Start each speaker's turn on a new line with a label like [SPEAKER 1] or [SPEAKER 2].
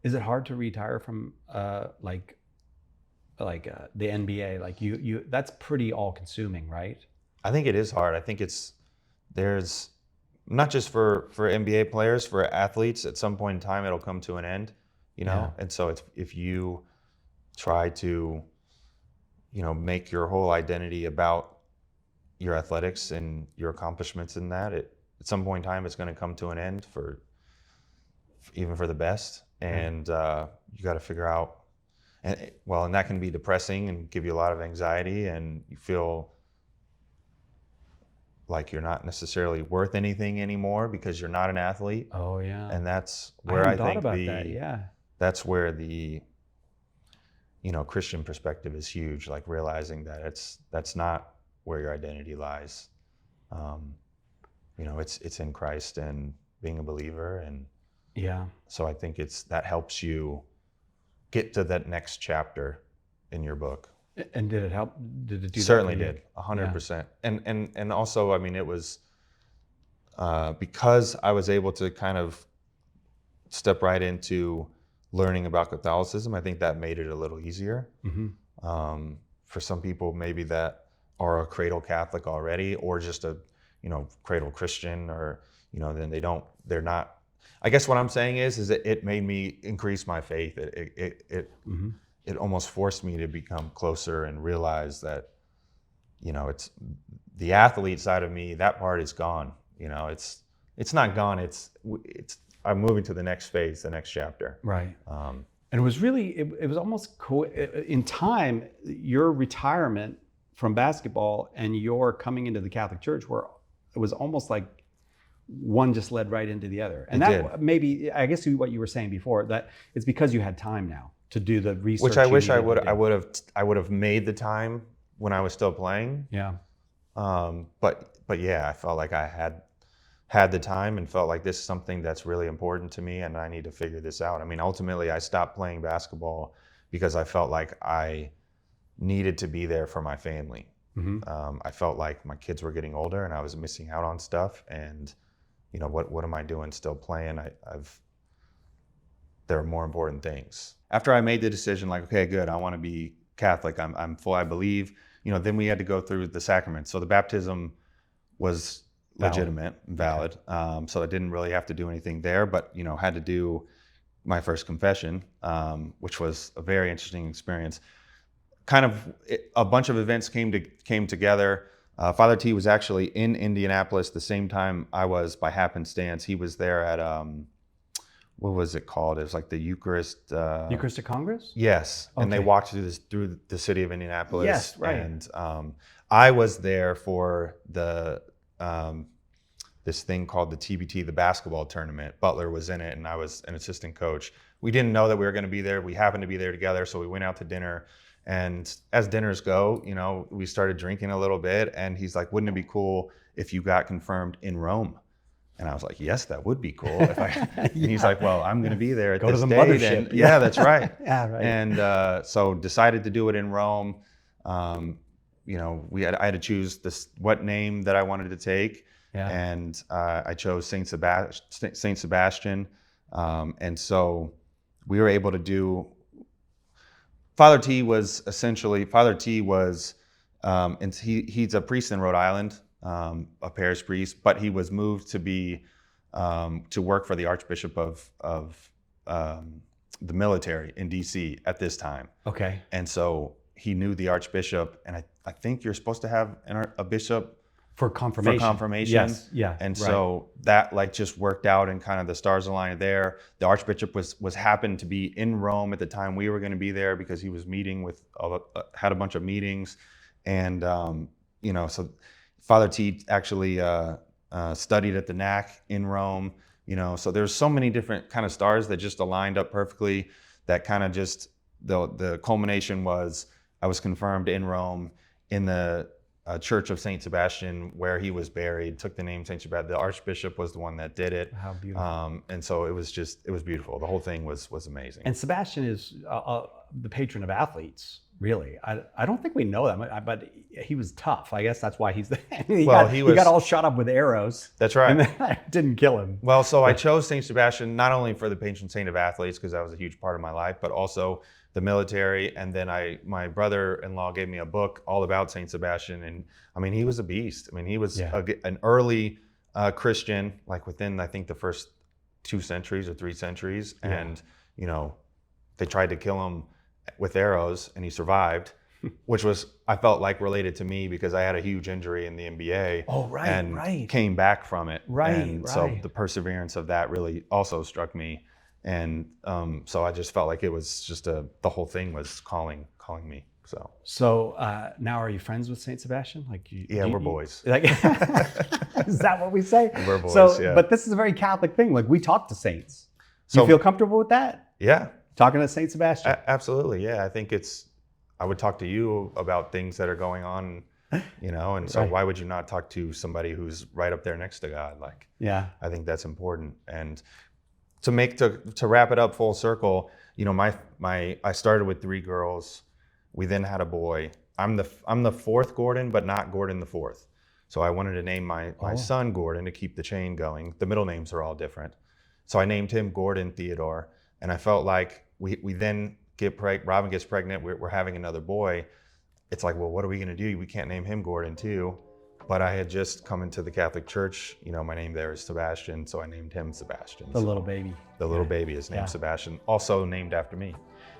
[SPEAKER 1] Is it hard to retire from like the NBA? Like you that's pretty all consuming, right?
[SPEAKER 2] I think it is hard. I think there's not just for NBA players, for athletes, at some point in time it'll come to an end, you know?
[SPEAKER 1] Yeah.
[SPEAKER 2] And so it's, if you try to, make your whole identity about your athletics and your accomplishments in that, at some point in time it's going to come to an end, even for the best. And you got to figure out, and that can be depressing and give you a lot of anxiety, and you feel like you're not necessarily worth anything anymore because you're not an athlete.
[SPEAKER 1] Oh yeah.
[SPEAKER 2] And that's
[SPEAKER 1] I
[SPEAKER 2] where
[SPEAKER 1] hadn't
[SPEAKER 2] I
[SPEAKER 1] thought
[SPEAKER 2] think
[SPEAKER 1] about that. Yeah.
[SPEAKER 2] that's where the Christian perspective is huge, like realizing that that's not where your identity lies. It's in Christ and being a believer. And
[SPEAKER 1] Yeah.
[SPEAKER 2] so I think that helps you get to that next chapter in your book.
[SPEAKER 1] And did it help? Did it do
[SPEAKER 2] Certainly
[SPEAKER 1] that for you?
[SPEAKER 2] did, 100%. And also, I mean, it was because I was able to kind of step right into learning about Catholicism. I think that made it a little easier.
[SPEAKER 1] Mm-hmm.
[SPEAKER 2] For some people, maybe that are a cradle Catholic already, or just a cradle Christian, or then they're not. I guess what I'm saying is that it made me increase my faith.
[SPEAKER 1] Mm-hmm.
[SPEAKER 2] It almost forced me to become closer and realize that, it's the athlete side of me, that part is gone. It's not gone. It's I'm moving to the next phase, the next chapter.
[SPEAKER 1] Right. And it was really, it was almost in time, your retirement from basketball and your coming into the Catholic Church, where it was almost like one just led right into the other. And maybe, I guess what you were saying before, that it's because you had time now to do the research.
[SPEAKER 2] Which I wish I would have made the time when I was still playing.
[SPEAKER 1] Yeah.
[SPEAKER 2] But yeah, I felt like I had the time and felt like this is something that's really important to me and I need to figure this out. I mean, ultimately I stopped playing basketball because I felt like I needed to be there for my family.
[SPEAKER 1] Mm-hmm.
[SPEAKER 2] I felt like my kids were getting older and I was missing out on stuff, and what am I doing still playing? There are more important things. After I made the decision, like, okay, good, I want to be Catholic, I'm full, I believe, then we had to go through the sacraments. So the baptism was legitimate, valid. Okay. So I didn't really have to do anything there, but had to do my first confession, which was a very interesting experience. Kind of a bunch of events came together. Father T was actually in Indianapolis the same time I was, by happenstance. He was there at what was it called? It was like the
[SPEAKER 1] Eucharistic Congress?
[SPEAKER 2] Yes.
[SPEAKER 1] Okay.
[SPEAKER 2] And they walked through the city of Indianapolis.
[SPEAKER 1] Yes, right.
[SPEAKER 2] And I was there for the this thing called the TBT, the basketball tournament. Butler was in it and I was an assistant coach. We didn't know that we were going to be there. We happened to be there together, so we went out to dinner. And as dinners go, we started drinking a little bit, and he's like, wouldn't it be cool if you got confirmed in Rome? And I was like, yes, that would be cool. And he's like, well, I'm going to be there at this date.
[SPEAKER 1] Mothership.
[SPEAKER 2] And, yeah, that's right.
[SPEAKER 1] Yeah, right.
[SPEAKER 2] And so decided to do it in Rome. I had to choose what name that I wanted to take.
[SPEAKER 1] Yeah.
[SPEAKER 2] And I chose Saint Sebastian. And so we were able to do. Father T was, and he's a priest in Rhode Island, a parish priest, but he was moved to work for the Archbishop of the military in DC at this time.
[SPEAKER 1] Okay.
[SPEAKER 2] And so he knew the Archbishop, and I think you're supposed to have a bishop
[SPEAKER 1] for confirmation. Yes. Yeah.
[SPEAKER 2] And so that just worked out, and kind of the stars aligned there. The Archbishop was happened to be in Rome at the time we were going to be there, because he was meeting with had a bunch of meetings, and so Father T actually studied at the NAC in Rome. So there's so many different kind of stars that just aligned up perfectly. That kind of just the culmination was I was confirmed in Rome in the Church of Saint Sebastian, where he was buried. Took the name Saint Sebastian. The Archbishop was the one that did it.
[SPEAKER 1] How beautiful!
[SPEAKER 2] And so it was beautiful. The whole thing was amazing.
[SPEAKER 1] And Sebastian is the patron of athletes, Really? I don't think we know that, but he was tough. I guess that's why he's he
[SPEAKER 2] Well,
[SPEAKER 1] he got all shot up with arrows.
[SPEAKER 2] That's right.
[SPEAKER 1] And that didn't kill him.
[SPEAKER 2] Well, so I chose St. Sebastian not only for the patron saint of athletes, because that was a huge part of my life, but also the military. And then my brother-in-law gave me a book all about St. Sebastian. And I mean, he was a beast. I mean, he was an early Christian, like within, I think, the first 2 centuries or 3 centuries.
[SPEAKER 1] Yeah.
[SPEAKER 2] And, you know, they tried to kill him with arrows and he survived, which was, I felt like, related to me because I had a huge injury in the NBA.
[SPEAKER 1] Oh, right,
[SPEAKER 2] and
[SPEAKER 1] right.
[SPEAKER 2] came back from it.
[SPEAKER 1] Right,
[SPEAKER 2] and
[SPEAKER 1] right.
[SPEAKER 2] So the perseverance of that really also struck me. And so I just felt like it was just the whole thing was calling me. So
[SPEAKER 1] now are you friends with Saint Sebastian? Like,
[SPEAKER 2] we're boys.
[SPEAKER 1] Like, is that what we say?
[SPEAKER 2] We're boys.
[SPEAKER 1] So,
[SPEAKER 2] yeah.
[SPEAKER 1] but this is a very Catholic thing. Like, we talk to saints. Do
[SPEAKER 2] So-
[SPEAKER 1] you feel comfortable with that?
[SPEAKER 2] Yeah,
[SPEAKER 1] Talking to Saint Sebastian?
[SPEAKER 2] absolutely. Yeah, I think I would talk to you about things that are going on, you know, and so
[SPEAKER 1] Right.
[SPEAKER 2] why would you not talk to somebody who's right up there next to God? Like,
[SPEAKER 1] Yeah.
[SPEAKER 2] I think that's important. And to wrap it up full circle, you know, I started with 3 girls. We then had a boy. I'm the 4th Gordon, but not Gordon the 4th. So I wanted to name my son Gordon to keep the chain going. The middle names are all different. So I named him Gordon Theodore. And I felt like we then Robin gets pregnant, we're having another boy. It's like, well, what are we gonna do? We can't name him Gordon too. But I had just come into the Catholic Church. You know, my name there is Sebastian, so I named him Sebastian.
[SPEAKER 1] The little baby.
[SPEAKER 2] The little baby is named Sebastian, also named after me.